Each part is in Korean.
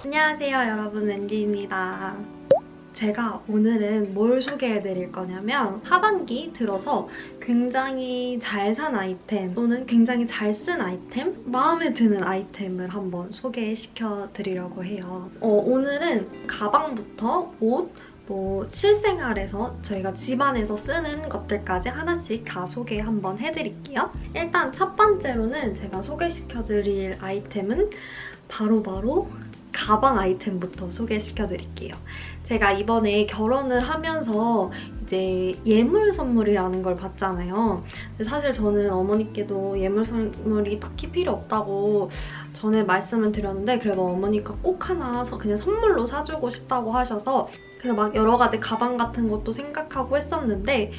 안녕하세요 여러분, 웬디입니다. 제가 오늘은 뭘 소개해드릴 거냐면 하반기 들어서 굉장히 잘 산 아이템 또는 굉장히 잘 쓴 아이템, 마음에 드는 아이템을 한번 소개시켜드리려고 해요. 오늘은 가방부터 옷, 실생활에서 저희가 집안에서 쓰는 것들까지 하나씩 다 소개 한번 해드릴게요. 일단 첫 번째로는 제가 소개시켜드릴 아이템은 바로 가방 아이템부터 소개시켜드릴게요. 제가 이번에 결혼을 하면서 이제 예물 선물이라는 걸 받잖아요. 근데 사실 저는 어머니께도 예물 선물이 딱히 필요 없다고 전에 말씀을 드렸는데 그래도 어머니가 꼭 하나 그냥 선물로 사주고 싶다고 하셔서 그래서 막 여러 가지 가방 같은 것도 생각하고 했었는데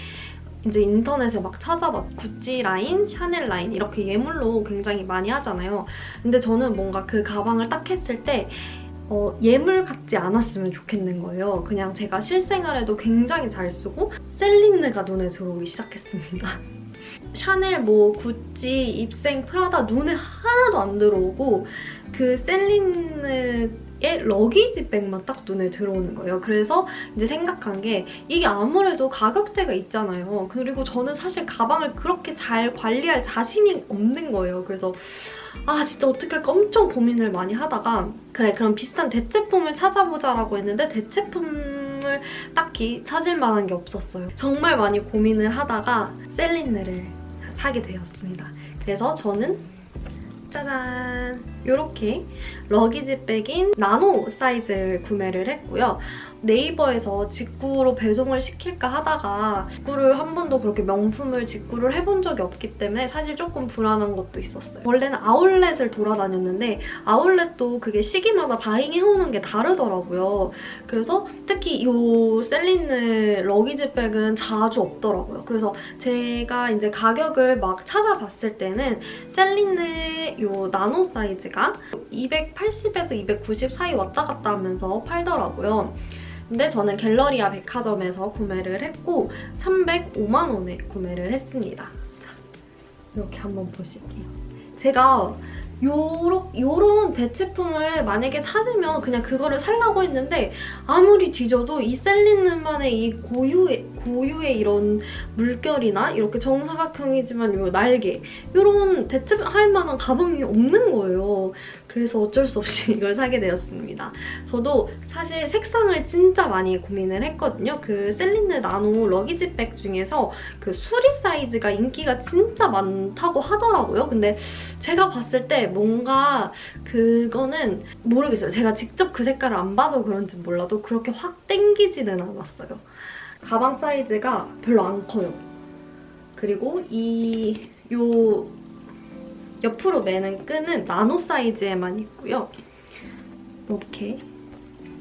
이제 인터넷에 막 찾아봤 구찌 라인, 샤넬 라인 이렇게 예물로 굉장히 많이 하잖아요. 근데 저는 뭔가 그 가방을 딱 했을 때 예물 같지 않았으면 좋겠는 거예요. 그냥 제가 실생활에도 굉장히 잘 쓰고 셀린느가 눈에 들어오기 시작했습니다. 샤넬, 구찌, 입생, 프라다 눈에 하나도 안 들어오고 그 셀린느의 러기지 백만 딱 눈에 들어오는 거예요. 그래서 이제 생각한 게 이게 아무래도 가격대가 있잖아요. 그리고 저는 사실 가방을 그렇게 잘 관리할 자신이 없는 거예요. 그래서 진짜 어떻게 할까 엄청 고민을 많이 하다가 그래 그럼 비슷한 대체품을 찾아보자라고 했는데 대체품을 딱히 찾을 만한 게 없었어요. 정말 많이 고민을 하다가 셀린느를 사게 되었습니다. 그래서 저는 짜잔! 이렇게 러기지 백인 나노 사이즈를 구매를 했고요. 네이버에서 직구로 배송을 시킬까 하다가 직구를 한 번도 그렇게 명품을 직구를 해본 적이 없기 때문에 사실 조금 불안한 것도 있었어요. 원래는 아울렛을 돌아다녔는데 아울렛도 그게 시기마다 바잉해오는 게 다르더라고요. 그래서 특히 이 셀린느 러기지 백은 자주 없더라고요. 그래서 제가 이제 가격을 막 찾아봤을 때는 셀린느 이 나노 사이즈가 280에서 290 사이 왔다 갔다 하면서 팔더라고요. 근데 저는 갤러리아 백화점에서 구매를 했고 305만 원에 구매를 했습니다. 자, 이렇게 한번 보실게요. 제가 요런 대체품을 만약에 찾으면 그냥 그거를 살라고 했는데 아무리 뒤져도 이 셀린느만의 이 고유의 이런 물결이나 이렇게 정사각형이지만 요 날개 요런 대체할 만한 가방이 없는 거예요. 그래서 어쩔 수 없이 이걸 사게 되었습니다. 저도 사실 색상을 진짜 많이 고민을 했거든요. 그 셀린느 나노 러기지 백 중에서 그 수리 사이즈가 인기가 진짜 많다고 하더라고요. 근데 제가 봤을 때 뭔가 그거는 모르겠어요. 제가 직접 그 색깔을 안 봐서 그런지 몰라도 그렇게 확 땡기지는 않았어요. 가방 사이즈가 별로 안 커요. 그리고 요 옆으로 매는 끈은 나노 사이즈에만 있고요. 이렇게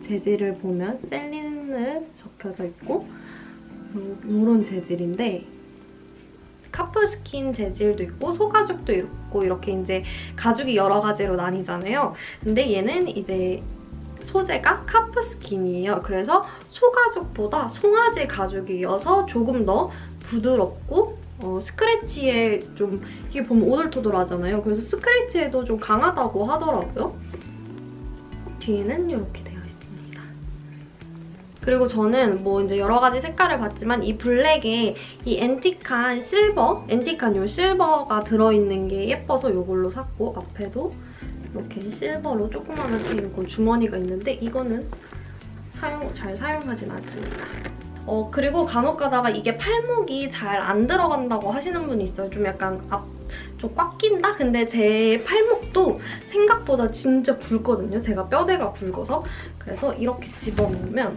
재질을 보면 셀린느 적혀져 있고 이런 재질인데 카프스킨 재질도 있고 소가죽도 있고 이렇게 이제 가죽이 여러 가지로 나뉘잖아요. 근데 얘는 이제 소재가 카프스킨이에요. 그래서 소가죽보다 송아지 가죽이어서 조금 더 부드럽고 스크래치에 좀 이게 보면 오돌토돌하잖아요. 그래서 스크래치에도 좀 강하다고 하더라고요. 뒤에는 이렇게 되어 있습니다. 그리고 저는 이제 여러 가지 색깔을 봤지만 이 블랙에 이 앤틱한 요 실버가 들어있는 게 예뻐서 이걸로 샀고 앞에도 이렇게 실버로 조그맣게 이렇게 주머니가 있는데 이거는 잘 사용하진 않습니다. 그리고 간혹 가다가 이게 팔목이 잘 안 들어간다고 하시는 분이 있어요. 좀 약간 좀 꽉 낀다? 근데 제 팔목도 생각보다 진짜 굵거든요. 제가 뼈대가 굵어서. 그래서 이렇게 집어넣으면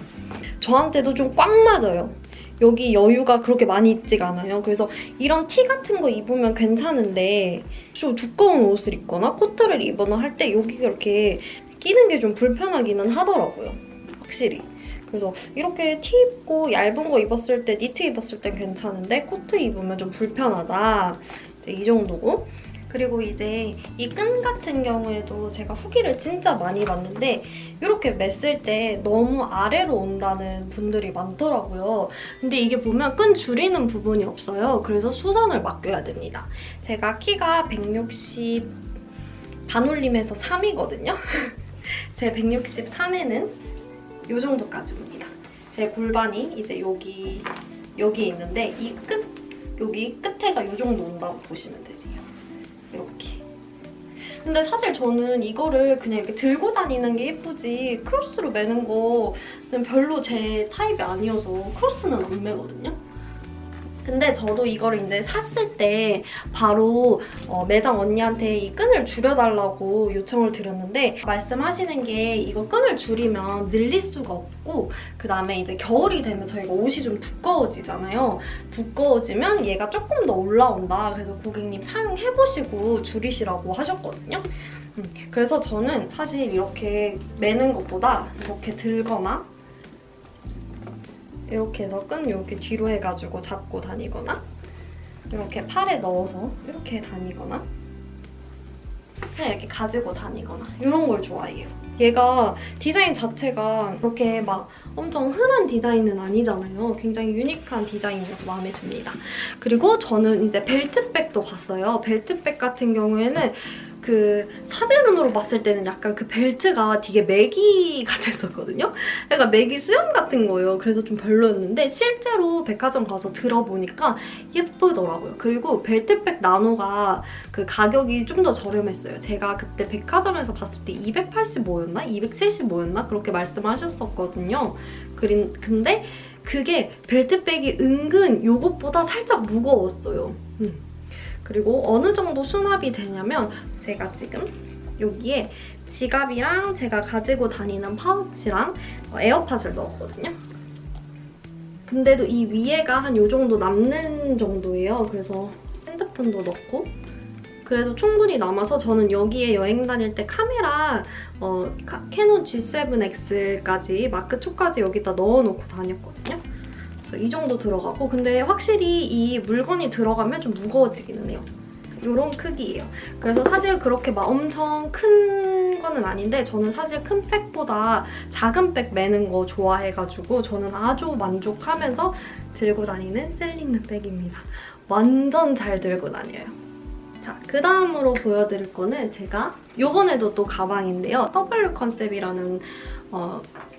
저한테도 좀 꽉 맞아요. 여기 여유가 그렇게 많이 있지가 않아요. 그래서 이런 티 같은 거 입으면 괜찮은데 좀 두꺼운 옷을 입거나 코트를 입거나 할 때 여기가 이렇게 끼는 게 좀 불편하기는 하더라고요. 확실히. 그래서 이렇게 티 입고 얇은 거 입었을 때, 니트 입었을 땐 괜찮은데 코트 입으면 좀 불편하다. 이제 이 정도고. 그리고 이제 이 끈 같은 경우에도 제가 후기를 진짜 많이 봤는데 이렇게 맸을 때 너무 아래로 온다는 분들이 많더라고요. 근데 이게 보면 끈 줄이는 부분이 없어요. 그래서 수선을 맡겨야 됩니다. 제가 키가 160 반올림에서 3이거든요. 제 163에는 이 정도까지 옵니다. 제 골반이 이제 여기 있는데 여기 끝에가 이 정도 온다고 보시면 되세요. 이렇게. 근데 사실 저는 이거를 그냥 이렇게 들고 다니는 게 예쁘지 크로스로 매는 거는 별로 제 타입이 아니어서 크로스는 안 매거든요. 근데 저도 이거를 이제 샀을 때 바로 매장 언니한테 이 끈을 줄여달라고 요청을 드렸는데 말씀하시는 게 이거 끈을 줄이면 늘릴 수가 없고 그다음에 이제 겨울이 되면 저희가 옷이 좀 두꺼워지잖아요. 두꺼워지면 얘가 조금 더 올라온다. 그래서 고객님 사용해보시고 줄이시라고 하셨거든요. 그래서 저는 사실 이렇게 매는 것보다 이렇게 들거나 이렇게 해서 끈 이렇게 뒤로 해가지고 잡고 다니거나 이렇게 팔에 넣어서 이렇게 다니거나 그냥 이렇게 가지고 다니거나 이런 걸 좋아해요. 얘가 디자인 자체가 그렇게 막 엄청 흔한 디자인은 아니잖아요. 굉장히 유니크한 디자인이어서 마음에 듭니다. 그리고 저는 이제 벨트백도 봤어요. 벨트백 같은 경우에는 그 사진으로 봤을 때는 약간 그 벨트가 되게 매기 같았었거든요. 약간 매기 수염 같은 거예요. 그래서 좀 별로였는데 실제로 백화점 가서 들어보니까 예쁘더라고요. 그리고 벨트백 나노가 그 가격이 좀 더 저렴했어요. 제가 그때 백화점에서 봤을 때 285였나? 275였나? 그렇게 말씀하셨었거든요. 근데 그게 벨트백이 은근 요것보다 살짝 무거웠어요. 그리고 어느 정도 수납이 되냐면 제가 지금 여기에 지갑이랑 제가 가지고 다니는 파우치랑 에어팟을 넣었거든요. 근데도 이 위에가 한 이 정도 남는 정도예요. 그래서 핸드폰도 넣고 그래도 충분히 남아서 저는 여기에 여행 다닐 때 카메라 캐논 G7X까지 마크 2까지 여기다 넣어놓고 다녔거든요. 그래서 이 정도 들어가고 근데 확실히 이 물건이 들어가면 좀 무거워지기는 해요. 이런 크기예요. 그래서 사실 그렇게 막 엄청 큰 거는 아닌데 저는 사실 큰 백보다 작은 백 매는 거 좋아해가지고 저는 아주 만족하면서 들고 다니는 셀린느 백입니다. 완전 잘 들고 다녀요. 자, 그 다음으로 보여드릴 거는 제가 요번에도 또 가방인데요. W 컨셉이라는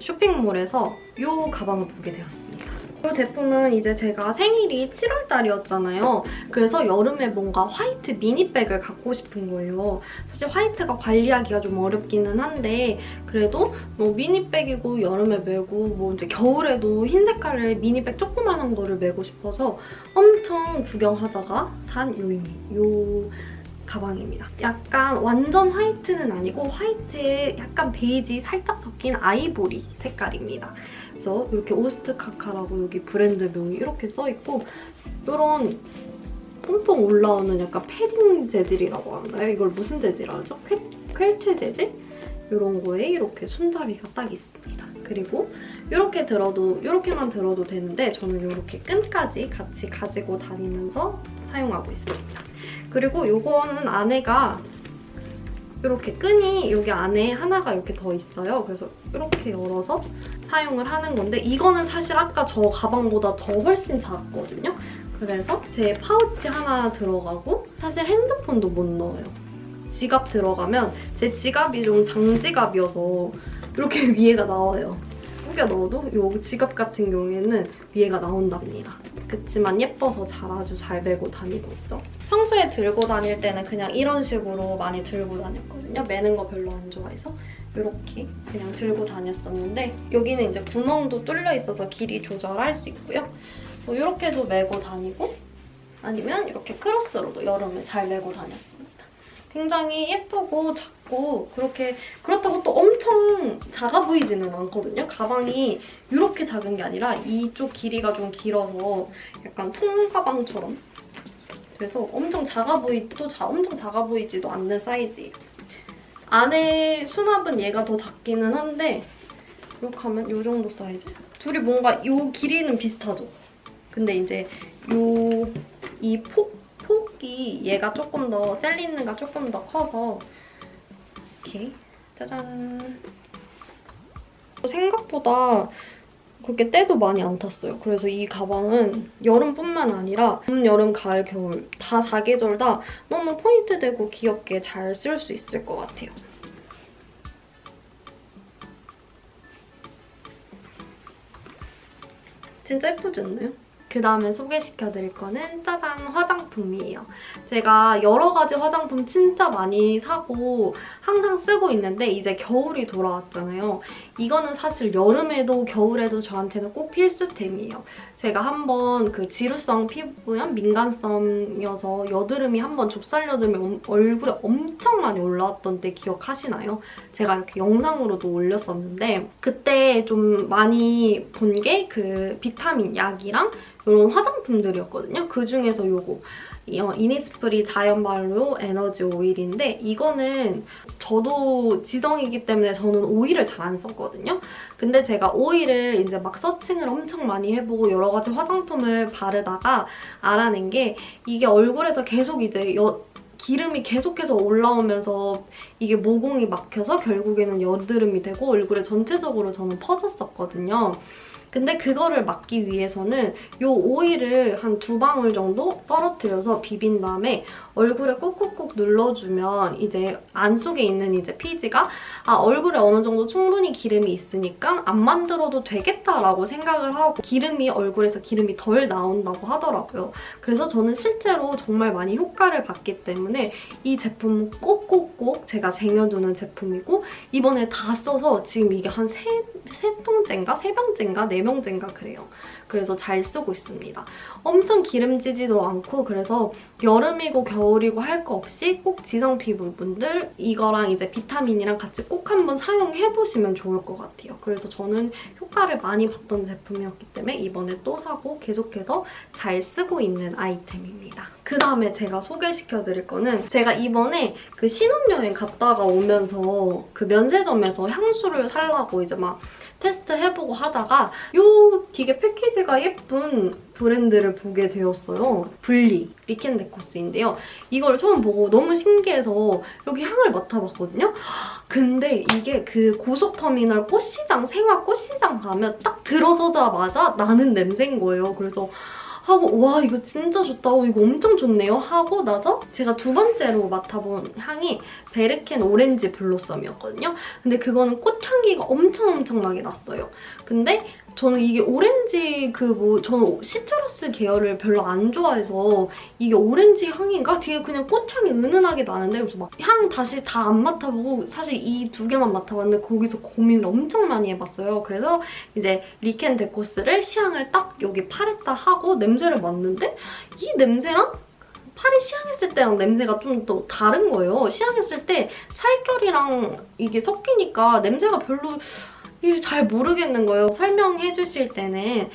쇼핑몰에서 이 가방을 보게 되었습니다. 이 제품은 이제 제가 생일이 7월달이었잖아요. 그래서 여름에 뭔가 화이트 미니백을 갖고 싶은 거예요. 사실 화이트가 관리하기가 좀 어렵기는 한데 그래도 뭐 미니백이고 여름에 메고 뭐 이제 겨울에도 흰 색깔의 미니백 조그만한 거를 메고 싶어서 엄청 구경하다가 산 요 가방입니다. 약간 완전 화이트는 아니고 화이트에 약간 베이지 살짝 섞인 아이보리 색깔입니다. 그래서 이렇게 오스트카카라고 여기 브랜드명이 이렇게 써있고 이런 뽕뽕 올라오는 약간 패딩 재질이라고 하나요? 이걸 무슨 재질이라 하죠? 퀼트 재질? 이런 거에 이렇게 손잡이가 딱 있습니다. 그리고 이렇게만 들어도 되는데 저는 이렇게 끈까지 같이 가지고 다니면서 사용하고 있습니다. 그리고 이거는 안에가 이렇게 끈이 여기 안에 하나가 이렇게 더 있어요. 그래서 이렇게 열어서 사용을 하는 건데 이거는 사실 아까 저 가방보다 더 훨씬 작거든요. 그래서 제 파우치 하나 들어가고 사실 핸드폰도 못 넣어요. 지갑 들어가면 제 지갑이 좀 장지갑이어서 이렇게 위에가 나와요. 꾸겨 넣어도 이 지갑 같은 경우에는 위에가 나온답니다. 그치만 예뻐서 아주 잘 메고 다니고 있죠. 평소에 들고 다닐 때는 그냥 이런 식으로 많이 들고 다녔거든요. 매는 거 별로 안 좋아해서 이렇게 그냥 들고 다녔었는데 여기는 이제 구멍도 뚫려 있어서 길이 조절할 수 있고요. 뭐 이렇게도 메고 다니고 아니면 이렇게 크로스로도 여름에 잘 메고 다녔습니다. 굉장히 예쁘고 작고 그렇다고 또 엄청 작아 보이지는 않거든요. 가방이 이렇게 작은 게 아니라 이쪽 길이가 좀 길어서 약간 통가방처럼 그래서 엄청 작아 보이지도 않는 사이즈예요. 안에 수납은 얘가 더 작기는 한데 이렇게 하면 이 정도 사이즈? 둘이 뭔가 이 길이는 비슷하죠? 근데 이제 이 폭이 얘가 조금 더 셀린느가 조금 더 커서 이렇게 짜잔! 생각보다 그렇게 때도 많이 안 탔어요. 그래서 이 가방은 여름뿐만 아니라 봄, 여름, 가을, 겨울 다 4계절 다 너무 포인트 되고 귀엽게 잘 쓸 수 있을 것 같아요. 진짜 예쁘지 않나요? 그 다음에 소개시켜드릴 거는 짜잔 화장품이에요. 제가 여러 가지 화장품 진짜 많이 사고 항상 쓰고 있는데 이제 겨울이 돌아왔잖아요. 이거는 사실 여름에도 겨울에도 저한테는 꼭 필수템이에요. 제가 한번 그 지루성 피부염, 민감성이어서 여드름이 한번 좁쌀 여드름이 얼굴에 엄청 많이 올라왔던 때 기억하시나요? 제가 이렇게 영상으로도 올렸었는데 그때 좀 많이 본 게 그 비타민 약이랑 이런 화장품들이었거든요. 그중에서 요거 이니스프리 자연 발효 에너지 오일인데 이거는 저도 지성이기 때문에 저는 오일을 잘 안 썼거든요. 근데 제가 오일을 이제 막 서칭을 엄청 많이 해보고 여러 가지 화장품을 바르다가 알아낸 게 이게 얼굴에서 계속 이제 기름이 계속해서 올라오면서 이게 모공이 막혀서 결국에는 여드름이 되고 얼굴에 전체적으로 저는 퍼졌었거든요. 근데 그거를 막기 위해서는 이 오일을 한 2방울 정도 떨어뜨려서 비빈 다음에 얼굴에 꾹꾹꾹 눌러주면 이제 안속에 있는 이제 피지가 얼굴에 어느 정도 충분히 기름이 있으니까 안 만들어도 되겠다라고 생각을 하고 얼굴에서 기름이 덜 나온다고 하더라고요. 그래서 저는 실제로 정말 많이 효과를 봤기 때문에 이 제품은 꼭꼭꼭 제가 쟁여두는 제품이고 이번에 다 써서 지금 이게 한 3통째인가? 3병째인가? 4병째인가 그래요. 그래서 잘 쓰고 있습니다. 엄청 기름지지도 않고 그래서 여름이고 겨울이고 할 거 없이 꼭 지성 피부분들 이거랑 이제 비타민이랑 같이 꼭 한번 사용해보시면 좋을 것 같아요. 그래서 저는 효과를 많이 봤던 제품이었기 때문에 이번에 또 사고 계속해서 잘 쓰고 있는 아이템입니다. 그 다음에 제가 소개시켜드릴 거는 제가 이번에 그 신혼여행 갔다가 오면서 그 면세점에서 향수를 사려고 이제 막 테스트 해보고 하다가 요 되게 패키지가 예쁜 브랜드를 보게 되었어요. 블리 리켄데코스인데요. 이걸 처음 보고 너무 신기해서 여기 향을 맡아봤거든요. 근데 이게 그 고속터미널 꽃시장, 생화 꽃시장 가면 딱 들어서자마자 나는 냄새인 거예요. 그래서 하고 와 이거 진짜 좋다, 이거 엄청 좋네요 하고 나서 제가 2번째로 맡아본 향이 베르켄 오렌지 블로썸이었거든요. 근데 그거는 꽃향기가 엄청나게 났어요. 근데 저는 이게 오렌지 저는 시트러스 계열을 별로 안 좋아해서 이게 오렌지 향인가? 되게 그냥 꽃향이 은은하게 나는데 그래서 막 향 다시 다 안 맡아보고 사실 이 2개만 맡아봤는데 거기서 고민을 엄청 많이 해봤어요. 그래서 이제 리켄 데코스를 시향을 딱 여기 팔에다 하고 냄새를 맡는데 이 냄새랑 팔이 시향했을 때랑 냄새가 좀 더 다른 거예요. 시향했을 때 살결이랑 이게 섞이니까 냄새가 별로 잘 모르겠는 거예요. 설명해 주실 때는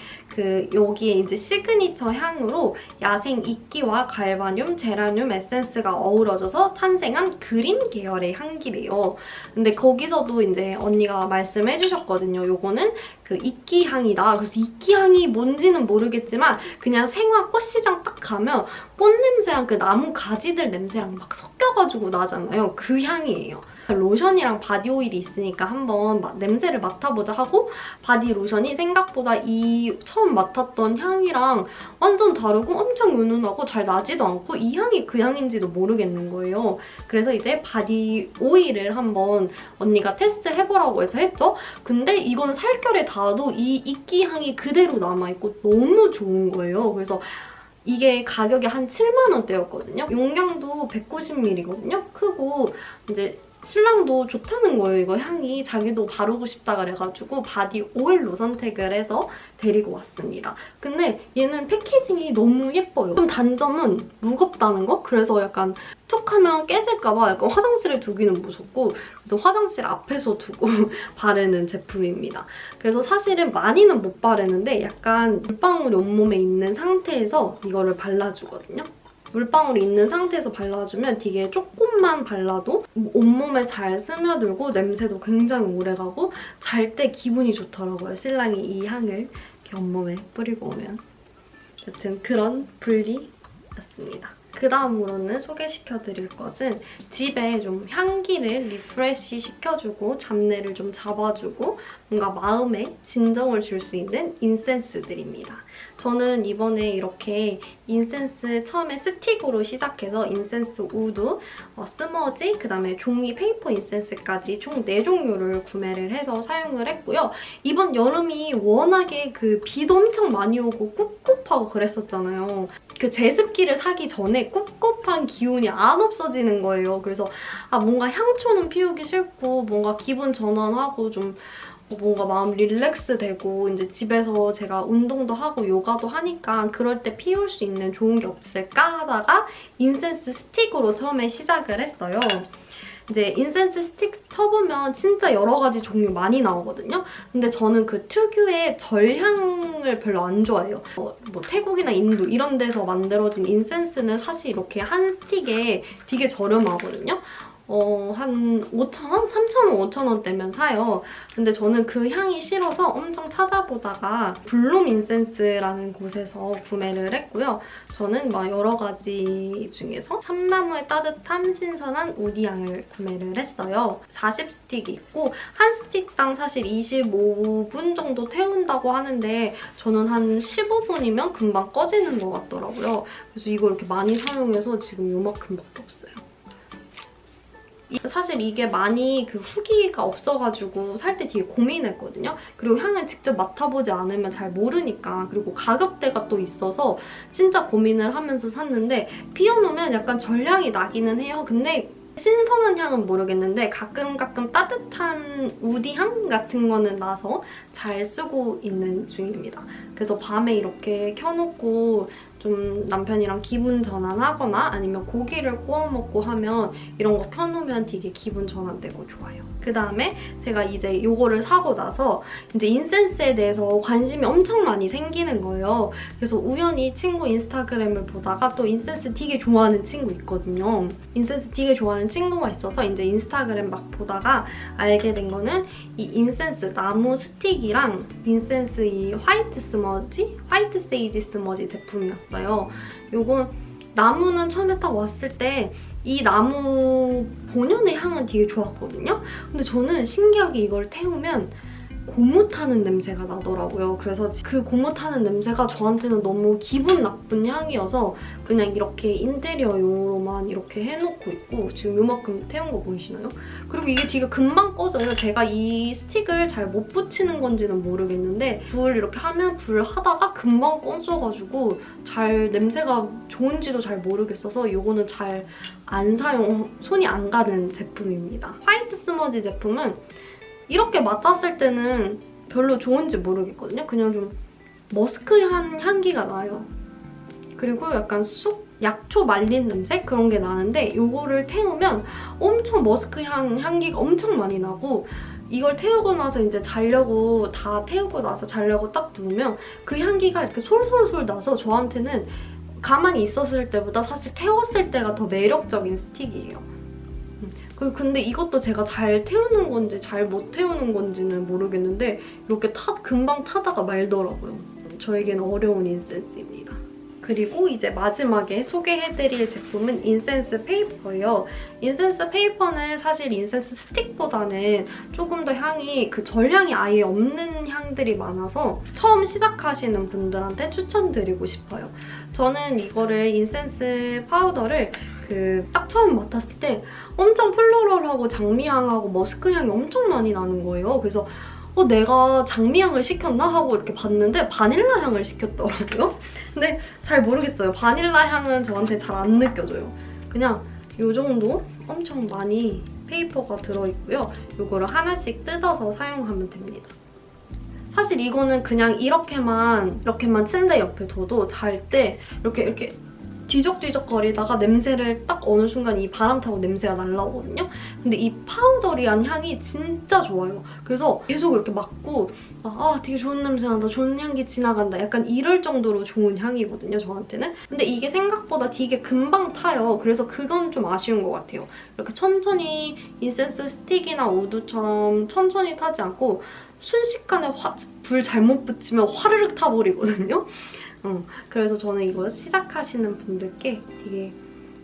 여기에 이제 시그니처 향으로 야생 이끼와 갈바늄, 제라늄 에센스가 어우러져서 탄생한 그린 계열의 향기래요. 근데 거기서도 이제 언니가 말씀해 주셨거든요. 요거는 그 이끼 향이다. 그래서 이끼 향이 뭔지는 모르겠지만 그냥 생화 꽃시장 딱 가면 꽃냄새랑 그 나무 가지들 냄새랑 막 섞여가지고 나잖아요. 그 향이에요. 로션이랑 바디 오일이 있으니까 한번 냄새를 맡아보자 하고 바디 로션이 생각보다 이 처음 맡았던 향이랑 완전 다르고 엄청 은은하고 잘 나지도 않고 이 향이 그 향인지도 모르겠는 거예요. 그래서 이제 바디 오일을 한번 언니가 테스트 해보라고 해서 했죠. 근데 이건 살결에 닿아도 이 이끼 향이 그대로 남아있고 너무 좋은 거예요. 그래서 이게 가격이 한 7만 원대였거든요. 용량도 190ml거든요. 크고 이제 신랑도 좋다는 거예요. 이거 향이 자기도 바르고 싶다 그래가지고 바디 오일로 선택을 해서 데리고 왔습니다. 근데 얘는 패키징이 너무 예뻐요. 좀 단점은 무겁다는 거? 그래서 약간 툭 하면 깨질까 봐 약간 화장실에 두기는 무섭고 그래서 화장실 앞에서 두고 바르는 제품입니다. 그래서 사실은 많이는 못 바르는데 약간 물방울이 온몸에 있는 상태에서 이거를 발라주거든요. 물방울이 있는 상태에서 발라주면 되게 조금만 발라도 온몸에 잘 스며들고 냄새도 굉장히 오래가고 잘 때 기분이 좋더라고요. 신랑이 이 향을 이렇게 온몸에 뿌리고 오면. 여튼 그런 블리였습니다. 그 다음으로는 소개시켜드릴 것은 집에 좀 향기를 리프레시 시켜주고 잡내를 좀 잡아주고 뭔가 마음에 진정을 줄 수 있는 인센스들입니다. 저는 이번에 이렇게 인센스 처음에 스틱으로 시작해서 인센스 우드, 스머지, 그다음에 종이 페이퍼 인센스까지 총 4종류를 구매를 해서 사용을 했고요. 이번 여름이 워낙에 그 비도 엄청 많이 오고 꿉꿉하고 그랬었잖아요. 그 제습기를 사기 전에 꿉꿉한 기운이 안 없어지는 거예요. 그래서 뭔가 향초는 피우기 싫고 뭔가 기분 전환하고 좀 뭔가 마음 릴렉스 되고 이제 집에서 제가 운동도 하고 요가도 하니까 그럴 때 피울 수 있는 좋은 게 없을까 하다가 인센스 스틱으로 처음에 시작을 했어요. 이제 인센스 스틱 쳐보면 진짜 여러 가지 종류 많이 나오거든요. 근데 저는 그 특유의 절향을 별로 안 좋아해요. 뭐 태국이나 인도 이런 데서 만들어진 인센스는 사실 이렇게 한 스틱에 되게 저렴하거든요. 한 5,000원? 3,000원, 5,000원대면 사요. 근데 저는 그 향이 싫어서 엄청 찾아보다가 블룸 인센스라는 곳에서 구매를 했고요. 저는 막 여러 가지 중에서 참나무의 따뜻함 신선한 우디향을 구매를 했어요. 40스틱이 있고 한 스틱당 사실 25분 정도 태운다고 하는데 저는 한 15분이면 금방 꺼지는 것 같더라고요. 그래서 이거 이렇게 많이 사용해서 지금 요만큼밖에 없어요. 사실 이게 많이 그 후기가 없어가지고 살 때 되게 고민했거든요. 그리고 향을 직접 맡아보지 않으면 잘 모르니까. 그리고 가격대가 또 있어서 진짜 고민을 하면서 샀는데 피워놓으면 약간 전향이 나기는 해요. 근데 신선한 향은 모르겠는데 가끔 따뜻한 우디향 같은 거는 나서 잘 쓰고 있는 중입니다. 그래서 밤에 이렇게 켜놓고 좀 남편이랑 기분 전환하거나 아니면 고기를 구워 먹고 하면 이런 거 켜놓으면 되게 기분 전환되고 좋아요. 그다음에 제가 이제 이거를 사고 나서 이제 인센스에 대해서 관심이 엄청 많이 생기는 거예요. 그래서 우연히 친구 인스타그램을 보다가 또 인센스 되게 좋아하는 친구 있거든요. 인센스 되게 좋아하는 친구가 있어서 이제 인스타그램 막 보다가 알게 된 거는 이 인센스 나무 스틱이랑 인센스 이 화이트 세이지 스머지 제품이었어요. 요건 나무는 처음에 딱 왔을 때 이 나무 본연의 향은 되게 좋았거든요. 근데 저는 신기하게 이걸 태우면 고무 타는 냄새가 나더라고요. 그래서 그 고무 타는 냄새가 저한테는 너무 기분 나쁜 향이어서 그냥 이렇게 인테리어용으로만 이렇게 해놓고 있고 지금 요만큼 태운 거 보이시나요? 그리고 이게 되게 금방 꺼져요. 제가 이 스틱을 잘 못 붙이는 건지는 모르겠는데 불 이렇게 하면 불 하다가 금방 꺼져가지고 잘 냄새가 좋은지도 잘 모르겠어서 이거는 잘 안 손이 안 가는 제품입니다. 화이트 스머지 제품은 이렇게 맡았을 때는 별로 좋은지 모르겠거든요. 그냥 좀 머스크한 향기가 나요. 그리고 약간 약초 말린 냄새? 그런 게 나는데 이거를 태우면 엄청 머스크 향기가 엄청 많이 나고 이걸 태우고 나서 이제 자려고 다 태우고 나서 자려고 딱 누우면 그 향기가 이렇게 솔솔솔 나서 저한테는 가만히 있었을 때보다 사실 태웠을 때가 더 매력적인 스틱이에요. 근데 이것도 제가 잘 태우는 건지 잘 못 태우는 건지는 모르겠는데 이렇게 금방 타다가 말더라고요. 저에게는 어려운 인센스입니다. 그리고 이제 마지막에 소개해드릴 제품은 인센스 페이퍼예요. 인센스 페이퍼는 사실 인센스 스틱보다는 조금 더 향이 그 전향이 아예 없는 향들이 많아서 처음 시작하시는 분들한테 추천드리고 싶어요. 저는 이거를 인센스 파우더를 딱 처음 맡았을 때 엄청 플로럴하고 장미향하고 머스크향이 엄청 많이 나는 거예요. 그래서 내가 장미향을 시켰나? 하고 이렇게 봤는데 바닐라 향을 시켰더라고요. 근데 잘 모르겠어요. 바닐라 향은 저한테 잘 안 느껴져요. 그냥 이 정도 엄청 많이 페이퍼가 들어있고요. 이거를 하나씩 뜯어서 사용하면 됩니다. 사실 이거는 그냥 이렇게만 침대 옆에 둬도 잘 때 이렇게 뒤적뒤적거리다가 냄새를 딱 어느 순간 이 바람 타고 냄새가 날라오거든요. 근데 이 파우더리한 향이 진짜 좋아요. 그래서 계속 이렇게 맡고 되게 좋은 냄새 난다, 좋은 향기 지나간다 약간 이럴 정도로 좋은 향이거든요, 저한테는. 근데 이게 생각보다 되게 금방 타요. 그래서 그건 좀 아쉬운 것 같아요. 이렇게 천천히 인센스 스틱이나 우드처럼 천천히 타지 않고 순식간에 불 잘못 붙이면 화르륵 타버리거든요. 그래서 저는 이거 시작하시는 분들께 되게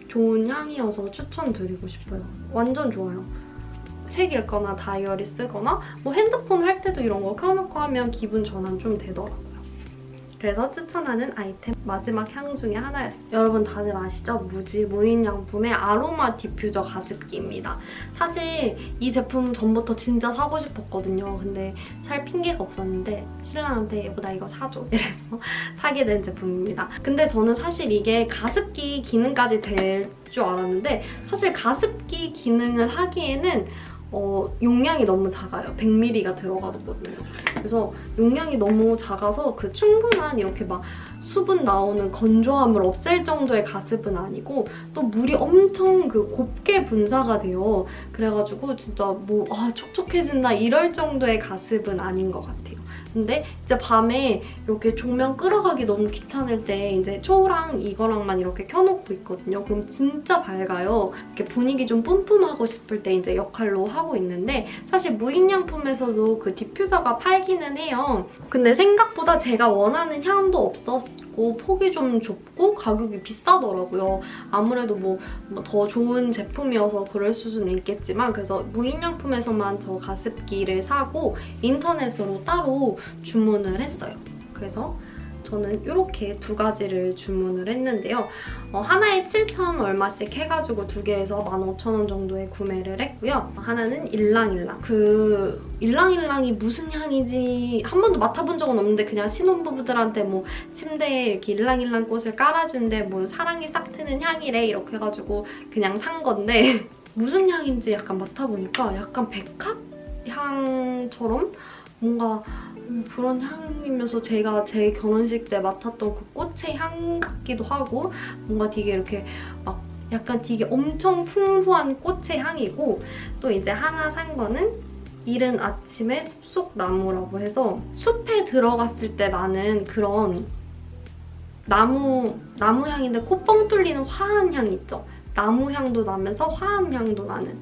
좋은 향이어서 추천드리고 싶어요. 완전 좋아요. 책 읽거나 다이어리 쓰거나 뭐 핸드폰 할 때도 이런 거 켜놓고 하면 기분 전환 좀 되더라고요. 그래서 추천하는 아이템 마지막 향 중에 하나였어요. 여러분 다들 아시죠? 무지 무인양품의 아로마 디퓨저 가습기입니다. 사실 이 제품 전부터 진짜 사고 싶었거든요. 근데 살 핑계가 없었는데 신랑한테 얘보 나 이거 사줘 이래서 사게 된 제품입니다. 근데 저는 사실 이게 가습기 기능까지 될 줄 알았는데 사실 가습기 기능을 하기에는 용량이 너무 작아요. 100ml가 들어가거든요. 그래서 용량이 너무 작아서 그 충분한 이렇게 막 수분 나오는 건조함을 없앨 정도의 가습은 아니고 또 물이 엄청 그 곱게 분사가 돼요. 그래가지고 진짜 뭐 촉촉해진다 이럴 정도의 가습은 아닌 것 같아요. 근데 이제 밤에 이렇게 조명 끌어가기 너무 귀찮을 때 이제 초랑 이거랑만 이렇게 켜놓고 있거든요. 그럼 진짜 밝아요. 이렇게 분위기 좀 뿜뿜하고 싶을 때 이제 역할로 하고 있는데 사실 무인양품에서도 그 디퓨저가 팔기는 해요. 근데 생각보다 제가 원하는 향도 없었고 폭이 좀 좁고 가격이 비싸더라고요. 아무래도 뭐 더 좋은 제품이어서 그럴 수는 있겠지만 그래서 무인양품에서만 저 가습기를 사고 인터넷으로 따로 주문을 했어요. 그래서 저는 이렇게 두 가지를 주문을 했는데요. 하나에 7,000 얼마씩 해가지고 두 개에서 15,000원 정도에 구매를 했고요. 하나는 일랑일랑. 그 일랑일랑이 무슨 향이지 한 번도 맡아본 적은 없는데 그냥 신혼부부들한테 뭐 침대에 이렇게 일랑일랑 꽃을 깔아준대 뭐 사랑이 싹 트는 향이래 이렇게 해가지고 그냥 산 건데 무슨 향인지 약간 맡아보니까 약간 백합 향처럼 뭔가 그런 향이면서 제가 제 결혼식 때 맡았던 그 꽃의 향 같기도 하고 뭔가 되게 이렇게 막 약간 되게 엄청 풍부한 꽃의 향이고 또 이제 하나 산 거는 이른 아침의 숲속나무라고 해서 숲에 들어갔을 때 나는 그런 나무 향인데 코 뻥 뚫리는 화한 향 있죠? 나무 향도 나면서 화한 향도 나는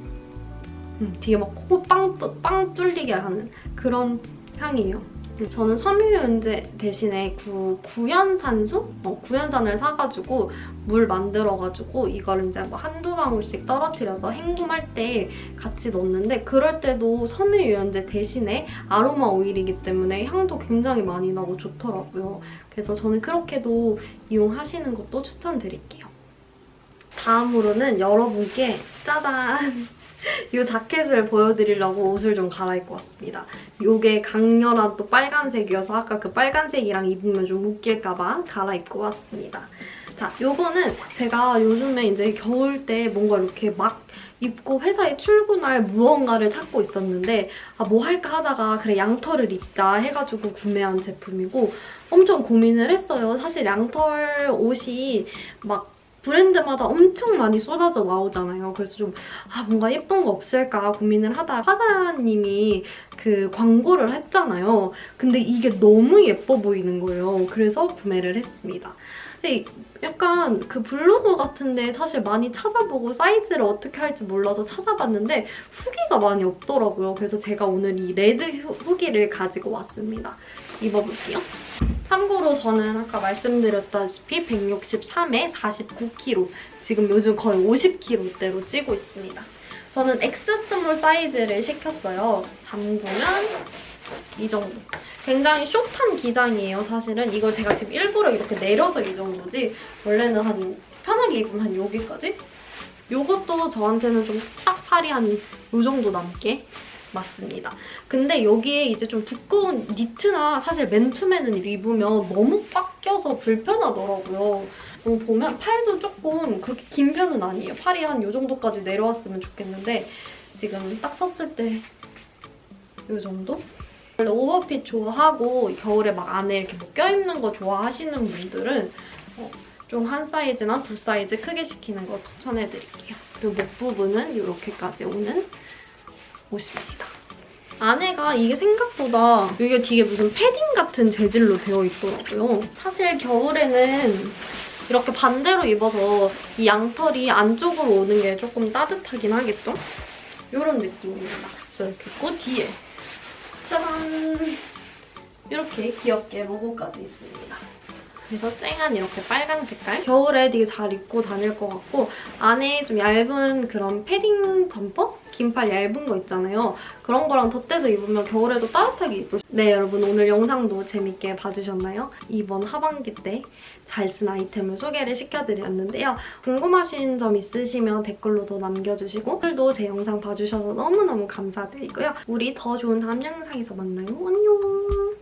되게 막 코 빵 뚫리게 하는 그런 향이에요. 저는 섬유유연제 대신에 구연산수? 구연산을 사가지고 물 만들어가지고 이걸 이제 뭐 한두 방울씩 떨어뜨려서 헹굼할 때 같이 넣는데 그럴 때도 섬유유연제 대신에 아로마 오일이기 때문에 향도 굉장히 많이 나고 좋더라고요. 그래서 저는 그렇게도 이용하시는 것도 추천드릴게요. 다음으로는 여러분께 짜잔! 이 자켓을 보여드리려고 옷을 좀 갈아입고 왔습니다. 이게 강렬한 또 빨간색이어서 아까 그 빨간색이랑 입으면 좀 웃길까봐 갈아입고 왔습니다. 자, 요거는 제가 요즘에 이제 겨울 때 뭔가 이렇게 막 입고 회사에 출근할 무언가를 찾고 있었는데 뭐 할까 하다가 그래 양털을 입자 해가지고 구매한 제품이고 엄청 고민을 했어요. 사실 양털 옷이 막 브랜드마다 엄청 많이 쏟아져 나오잖아요. 그래서 좀 뭔가 예쁜 거 없을까 고민을 하다가 화사님이 그 광고를 했잖아요. 근데 이게 너무 예뻐 보이는 거예요. 그래서 구매를 했습니다. 근데 약간 그 블로그 같은데 사실 많이 찾아보고 사이즈를 어떻게 할지 몰라서 찾아봤는데 후기가 많이 없더라고요. 그래서 제가 오늘 이 레드 후기를 가지고 왔습니다. 입어볼게요. 참고로 저는 아까 말씀드렸다시피 163에 49kg, 지금 요즘 거의 50kg대로 찌고 있습니다. 저는 X 스몰 사이즈를 시켰어요. 잠그면 이 정도. 굉장히 숏한 기장이에요, 사실은. 이걸 제가 지금 일부러 이렇게 내려서 이 정도지 원래는 편하게 입으면 한 여기까지? 요것도 저한테는 좀 딱 팔이 한 요 정도 남게 맞습니다. 근데 여기에 이제 좀 두꺼운 니트나 사실 맨투맨을 입으면 너무 꽉 껴서 불편하더라고요. 보면 팔도 조금 그렇게 긴 편은 아니에요. 팔이 한 요 정도까지 내려왔으면 좋겠는데 지금 딱 섰을 때 요 정도? 원래 오버핏 좋아하고 겨울에 막 안에 이렇게 뭐 껴입는 거 좋아하시는 분들은 좀 한 사이즈나 두 사이즈 크게 시키는 거 추천해드릴게요. 그리고 목 부분은 이렇게까지 오는 옷입니다. 안에가 이게 생각보다 이게 되게 무슨 패딩 같은 재질로 되어 있더라고요. 사실 겨울에는 이렇게 반대로 입어서 이 양털이 안쪽으로 오는 게 조금 따뜻하긴 하겠죠? 이런 느낌입니다. 그래서 이렇게 입고 뒤에 짜잔! 이렇게 귀엽게 로고까지 있습니다. 그래서 쨍한 이렇게 빨강 색깔. 겨울에 되게 잘 입고 다닐 것 같고 안에 좀 얇은 그런 패딩 점퍼? 긴팔 얇은 거 있잖아요. 그런 거랑 덧대서 입으면 겨울에도 따뜻하게 입을 수... 네, 여러분 오늘 영상도 재밌게 봐주셨나요? 이번 하반기 때 잘 쓴 아이템을 소개를 시켜드렸는데요. 궁금하신 점 있으시면 댓글로도 남겨주시고 오늘도 제 영상 봐주셔서 너무너무 감사드리고요. 우리 더 좋은 다음 영상에서 만나요. 안녕!